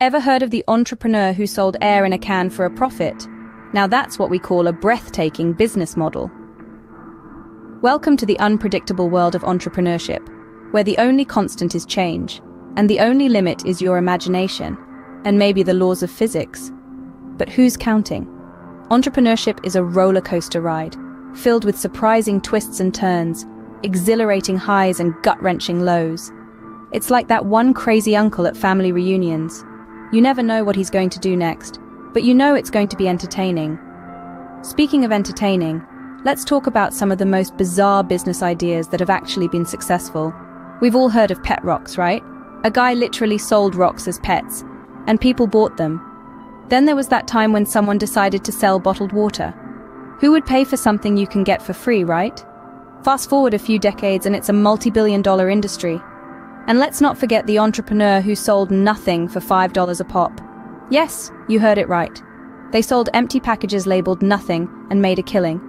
Ever heard of the entrepreneur who sold air in a can for a profit? Now that's what we call a breathtaking business model. Welcome to the unpredictable world of entrepreneurship, where the only constant is change, and the only limit is your imagination, and maybe the laws of physics. But who's counting? Entrepreneurship is a roller coaster ride, filled with surprising twists and turns, exhilarating highs and gut-wrenching lows. It's like that one crazy uncle at family reunions. You never know what he's going to do next, but you know it's going to be entertaining. Speaking of entertaining, let's talk about some of the most bizarre business ideas that have actually been successful. We've all heard of pet rocks, right? A guy literally sold rocks as pets, and people bought them. Then there was that time when someone decided to sell bottled water. Who would pay for something you can get for free, right? Fast forward a few decades and it's a multi-billion-dollar industry. And let's not forget the entrepreneur who sold nothing for $5 a pop. Yes, you heard it right. They sold empty packages labeled nothing and made a killing.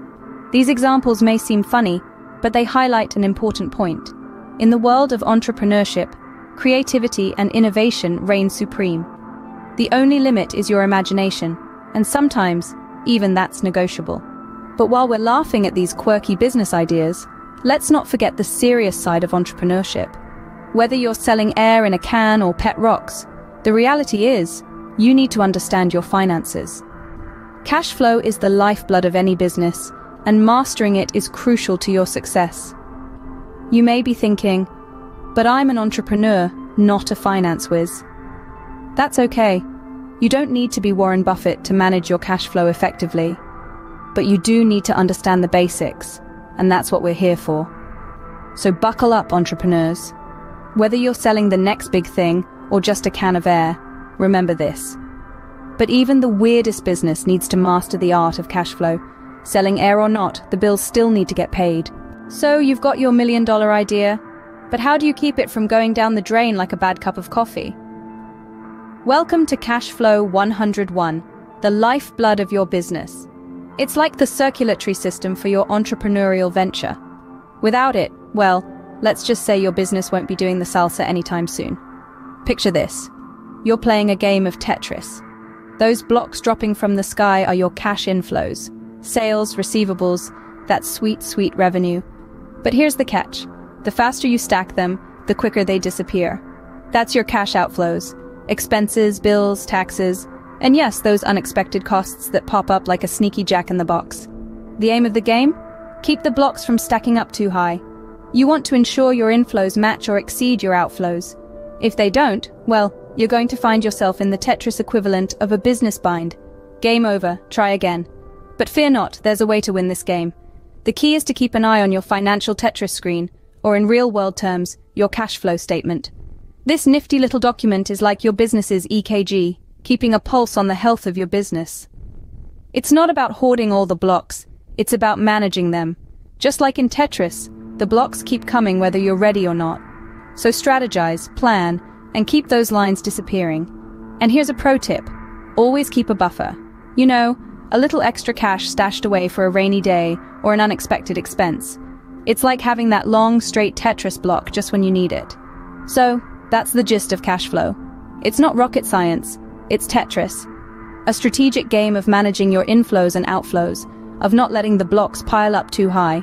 These examples may seem funny, but they highlight an important point. In the world of entrepreneurship, creativity and innovation reign supreme. The only limit is your imagination, and sometimes, even that's negotiable. But while we're laughing at these quirky business ideas, let's not forget the serious side of entrepreneurship. Whether you're selling air in a can or pet rocks, the reality is, you need to understand your finances. Cash flow is the lifeblood of any business, and mastering it is crucial to your success. You may be thinking, but I'm an entrepreneur, not a finance whiz. That's okay. You don't need to be Warren Buffett to manage your cash flow effectively. But you do need to understand the basics, and that's what we're here for. So buckle up, entrepreneurs. Whether you're selling the next big thing or just a can of air, remember this. But even the weirdest business needs to master the art of cash flow. Selling air or not, the bills still need to get paid. So you've got your $1 million idea, but how do you keep it from going down the drain like a bad cup of coffee? Welcome to Cash Flow 101, the lifeblood of your business. It's like the circulatory system for your entrepreneurial venture. Without it, well, let's just say your business won't be doing the salsa anytime soon. Picture this. You're playing a game of Tetris. Those blocks dropping from the sky are your cash inflows. Sales, receivables, that sweet, sweet revenue. But here's the catch. The faster you stack them, the quicker they disappear. That's your cash outflows. Expenses, bills, taxes, and yes, those unexpected costs that pop up like a sneaky jack-in-the-box. The aim of the game? Keep the blocks from stacking up too high. You want to ensure your inflows match or exceed your outflows. If they don't, well, you're going to find yourself in the Tetris equivalent of a business bind. Game over, try again. But fear not, there's a way to win this game. The key is to keep an eye on your financial Tetris screen, or in real-world terms, your cash flow statement. This nifty little document is like your business's EKG, keeping a pulse on the health of your business. It's not about hoarding all the blocks, it's about managing them. Just like in Tetris, the blocks keep coming whether you're ready or not. So strategize, plan, and keep those lines disappearing. And here's a pro tip. Always keep a buffer. You know, a little extra cash stashed away for a rainy day or an unexpected expense. It's like having that long, straight Tetris block just when you need it. So, that's the gist of cash flow. It's not rocket science, it's Tetris. A strategic game of managing your inflows and outflows, of not letting the blocks pile up too high.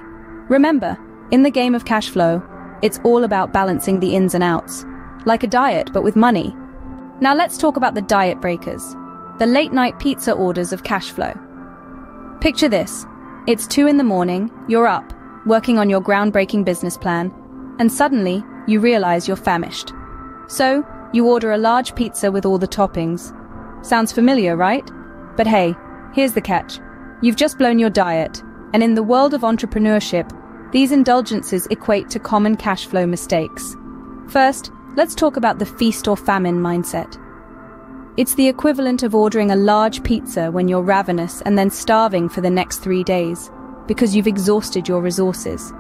Remember, in the game of cash flow, it's all about balancing the ins and outs. Like a diet, but with money. Now let's talk about the diet breakers. The late-night pizza orders of cash flow. Picture this. It's 2 a.m, you're up, working on your groundbreaking business plan, and suddenly, you realize you're famished. So, you order a large pizza with all the toppings. Sounds familiar, right? But hey, here's the catch. You've just blown your diet, and in the world of entrepreneurship, these indulgences equate to common cash flow mistakes. First, let's talk about the feast or famine mindset. It's the equivalent of ordering a large pizza when you're ravenous and then starving for the next 3 days, because you've exhausted your resources.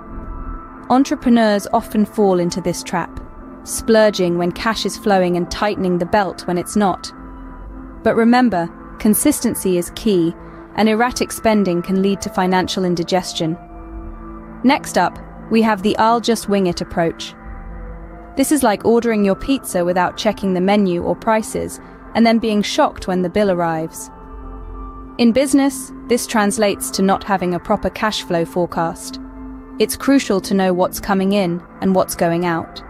Entrepreneurs often fall into this trap, splurging when cash is flowing and tightening the belt when it's not. But remember, consistency is key, and erratic spending can lead to financial indigestion. Next up, we have the I'll just wing it approach. This is like ordering your pizza without checking the menu or prices, and then being shocked when the bill arrives. In business, this translates to not having a proper cash flow forecast. It's crucial to know what's coming in and what's going out.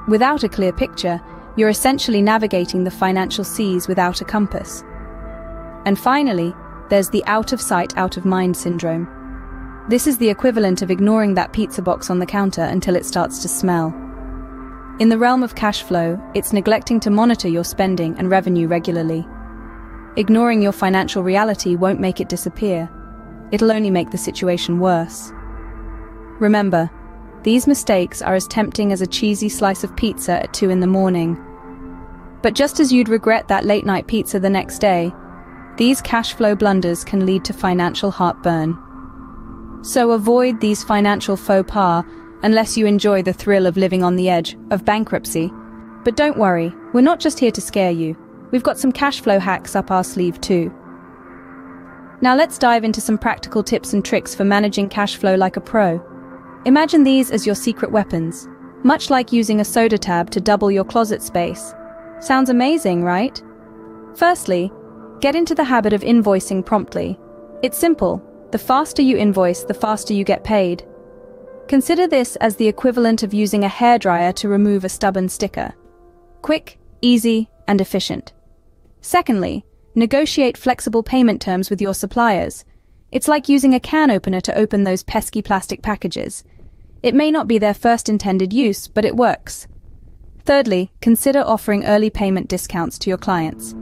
Without a clear picture, you're essentially navigating the financial seas without a compass. And finally, there's the out of sight, out of mind syndrome. This is the equivalent of ignoring that pizza box on the counter until it starts to smell. In the realm of cash flow, it's neglecting to monitor your spending and revenue regularly. Ignoring your financial reality won't make it disappear. It'll only make the situation worse. Remember, these mistakes are as tempting as a cheesy slice of pizza at 2 in the morning. But just as you'd regret that late-night pizza the next day, these cash flow blunders can lead to financial heartburn. So avoid these financial faux pas unless you enjoy the thrill of living on the edge of bankruptcy. But don't worry, we're not just here to scare you. We've got some cash flow hacks up our sleeve too. Now let's dive into some practical tips and tricks for managing cash flow like a pro. Imagine these as your secret weapons, much like using a soda tab to double your closet space. Sounds amazing, right? Firstly, get into the habit of invoicing promptly. It's simple. The faster you invoice, the faster you get paid. Consider this as the equivalent of using a hairdryer to remove a stubborn sticker. Quick, easy, and efficient. Secondly, negotiate flexible payment terms with your suppliers. It's like using a can opener to open those pesky plastic packages. It may not be their first intended use, but it works. Thirdly, consider offering early payment discounts to your clients.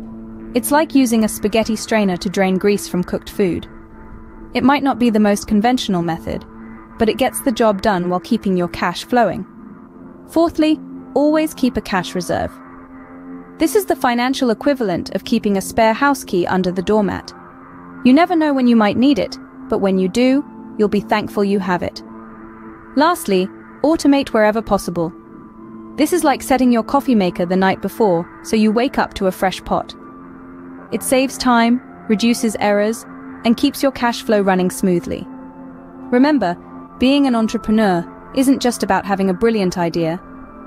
It's like using a spaghetti strainer to drain grease from cooked food. It might not be the most conventional method, but it gets the job done while keeping your cash flowing. Fourthly, always keep a cash reserve. This is the financial equivalent of keeping a spare house key under the doormat. You never know when you might need it, but when you do, you'll be thankful you have it. Lastly, automate wherever possible. This is like setting your coffee maker the night before, so you wake up to a fresh pot. It saves time, reduces errors, and keeps your cash flow running smoothly. Remember, being an entrepreneur isn't just about having a brilliant idea.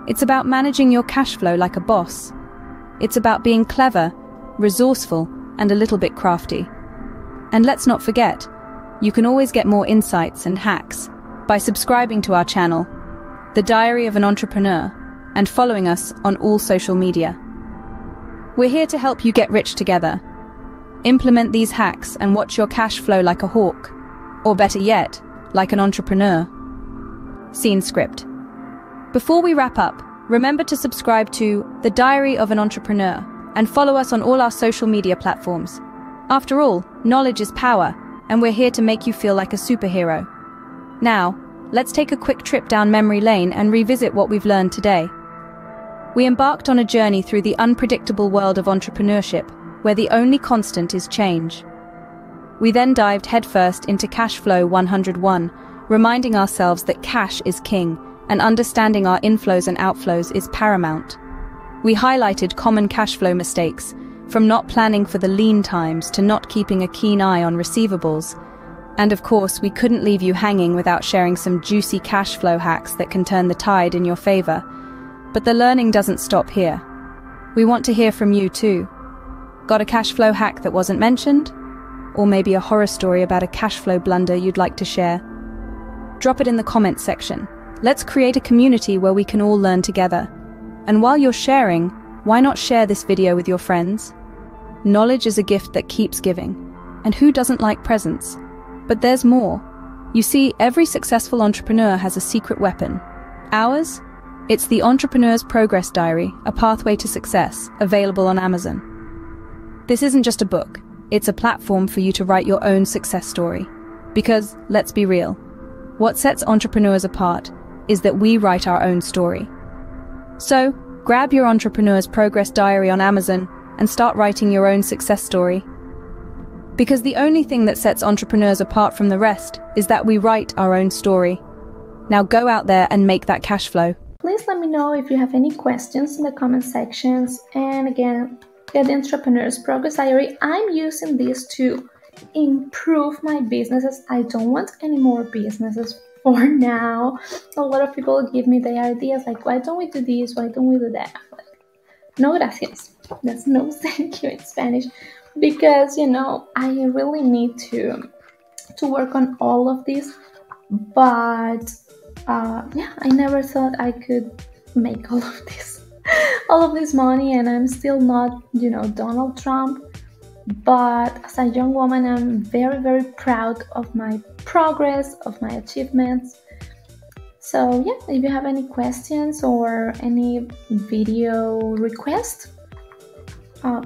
It's about managing your cash flow like a boss. It's about being clever, resourceful, and a little bit crafty. And let's not forget, you can always get more insights and hacks by subscribing to our channel, The Diary of an Entrepreneur, and following us on all social media. We're here to help you get rich together. Implement these hacks and watch your cash flow like a hawk, or better yet, like an entrepreneur. Scene script. Before we wrap up, remember to subscribe to The Diary of an Entrepreneur and follow us on all our social media platforms. After all, knowledge is power, and we're here to make you feel like a superhero. Now, let's take a quick trip down memory lane and revisit what we've learned today. We embarked on a journey through the unpredictable world of entrepreneurship, where the only constant is change. We then dived headfirst into Cash Flow 101, reminding ourselves that cash is king, and understanding our inflows and outflows is paramount. We highlighted common cash flow mistakes, from not planning for the lean times to not keeping a keen eye on receivables. And of course, we couldn't leave you hanging without sharing some juicy cash flow hacks that can turn the tide in your favor. But the learning doesn't stop here. We want to hear from you too. Got a cash flow hack that wasn't mentioned? Or maybe a horror story about a cash flow blunder you'd like to share? Drop it in the comments section. Let's create a community where we can all learn together. And while you're sharing, why not share this video with your friends? Knowledge is a gift that keeps giving. And who doesn't like presents? But there's more. You see, every successful entrepreneur has a secret weapon. Ours? It's the Entrepreneur's Progress Diary, a pathway to success, available on Amazon. This isn't just a book. It's a platform for you to write your own success story. Because, let's be real, what sets entrepreneurs apart is that we write our own story. So, grab your Entrepreneur's Progress Diary on Amazon and start writing your own success story. Because the only thing that sets entrepreneurs apart from the rest is that we write our own story. Now go out there and make that cash flow. Please let me know if you have any questions in the comment sections. And again, get the Entrepreneur's Progress Diary. I'm using this to improve my businesses. I don't want any more businesses for now. A lot of people give me the ideas like, why don't we do this? Why don't we do that? Like, no gracias. That's no thank you in Spanish, because I really need to work on all of this. But yeah, I never thought I could make all of this all of this money, and I'm still not Donald Trump. But as a young woman, I'm very, very proud of my progress, of my achievements. So yeah, if you have any questions or any video request,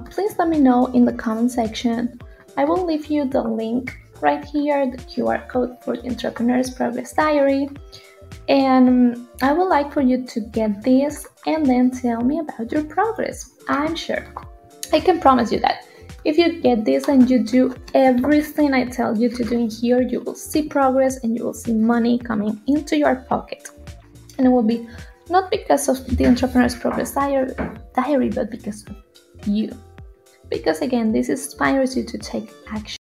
please let me know in the comment section. I will leave you the link right here, the QR code for the Entrepreneur's Progress Diary. And I would like for you to get this and then tell me about your progress. I'm sure, I can promise you that if you get this and you do everything I tell you to do in here, you will see progress and you will see money coming into your pocket. And it will be not because of the Entrepreneur's Progress Diary, but because of you. Because again, this inspires you to take action.